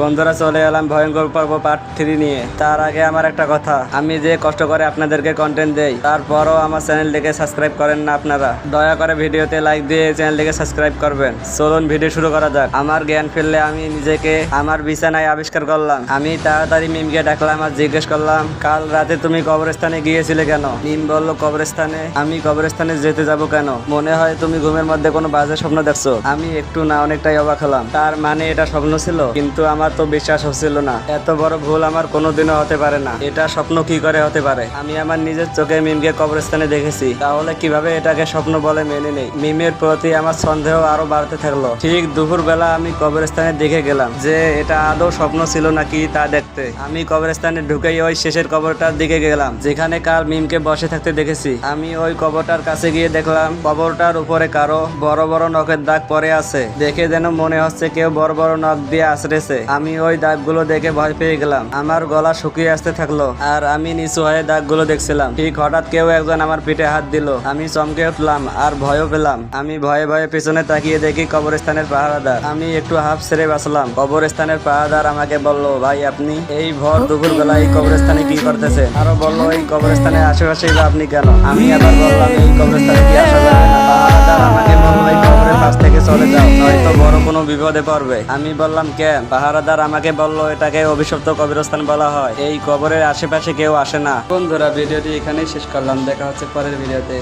বন্ধুরা, চলে এলাম ভয়ঙ্কর পর্ব পার্ট 3 নিয়ে। তার আগে আমার একটা কথা, আমি যে কষ্ট করে আপনাদেরকে কন্টেন্ট দেই, তারপরও আমার চ্যানেলটিকে সাবস্ক্রাইব করেন না আপনারা। দয়া করে ভিডিওতে লাইক দিয়ে চ্যানেলটিকে সাবস্ক্রাইব করবেন। চলুন ভিডিও শুরু করা যাক। আমার জ্ঞান ফিরলে আমি নিজেকে আমার বিছানায় আবিষ্কার করলাম। আমি তাড়াতাড়ি মিমকে ডাকলাম আর জিজ্ঞেস করলাম, কাল রাতে তুমি কবরস্থানে গিয়েছিলে কেন? মিম বলল, কবরস্থানে? আমি কবরস্থানে যেতে যাব কেন? মনে হয় তুমি ঘুমের মধ্যে কোনো বাজে স্বপ্ন দেখছো। আমি একটু না অনেকটাই অবাক হলাম। তার মানে এটা স্বপ্ন ছিল? কিন্তু আমার তো বিশ্বাস হচ্ছিল না। এত বড় ভুল আমার কোনোদিনও হতে পারে না। এটা স্বপ্ন কি করে হতে পারে? আমি আমার নিজের চোখে মিমকে কবরস্থানে দেখেছি, তাহলে কিভাবে এটাকে স্বপ্ন বলে মেনে নেই? মিমের প্রতি আমার সন্দেহ আরো বাড়তে থাকলো। ঠিক দুপুর বেলা আমি কবরস্থানে দেখে গেলাম যে এটা আদৌ স্বপ্ন ছিল নাকি তা দেখতে। আমি কবরস্থানে ঢুকেই ওই শেষের কবরটার দিকে গেলাম যেখানে কাল মিমকে বসে থাকতে দেখেছি। আমি ওই কবরটার কাছে গিয়ে দেখলাম কবরটার উপরে কারো বড় বড় নখের দাগ পড়ে আছে। দেখে যেন মনে হচ্ছে কেউ বড় বড় নখ দিয়ে আছড়েছে। আমি ওই দাগগুলো দেখে ভয় পেয়ে গেলাম। আমার গলা শুকিয়ে আসতে থাকলো আর আমি নিচু হয়ে দাগগুলো দেখছিলাম। ঠিক হঠাৎ কেউ একজন আমার পিঠে হাত দিল। আমি চমকে উঠলাম আর ভয়ও পেলাম। আমি ভয়ে ভয়ে পেছনে তাকিয়ে দেখি কবরস্থানের পাহারাদার। আমি একটু হাফ ছেড়ে বাঁচলাম। কবরস্থানের পাহারাদার আমাকে বলল, ভাই আপনি এই ভর দুপুর বেলা এই কবরস্থানে কি করতেছেন? আরো বলল, এই কবরস্থানের আশেপাশেই বা আপনি কেন? আমি আবার বললাম, এই কবরস্থানে কি আসা যাবে না? পাহারাদার আমাকে বলল, এই কবরের পাশ থেকে চলে যাও, নয়তো বড় কোনো বিপদে পড়বে। আমি বললাম, কেন? পাহারাদার আমাকে বলল, এটাকে অভিশপ্ত কবরস্থান বলা হয়, এই কবরের আশেপাশে কেউ আসে না। বন্ধুরা, ভিডিওটি এখানেই শেষ করলাম। দেখা হচ্ছে পরের ভিডিওতে।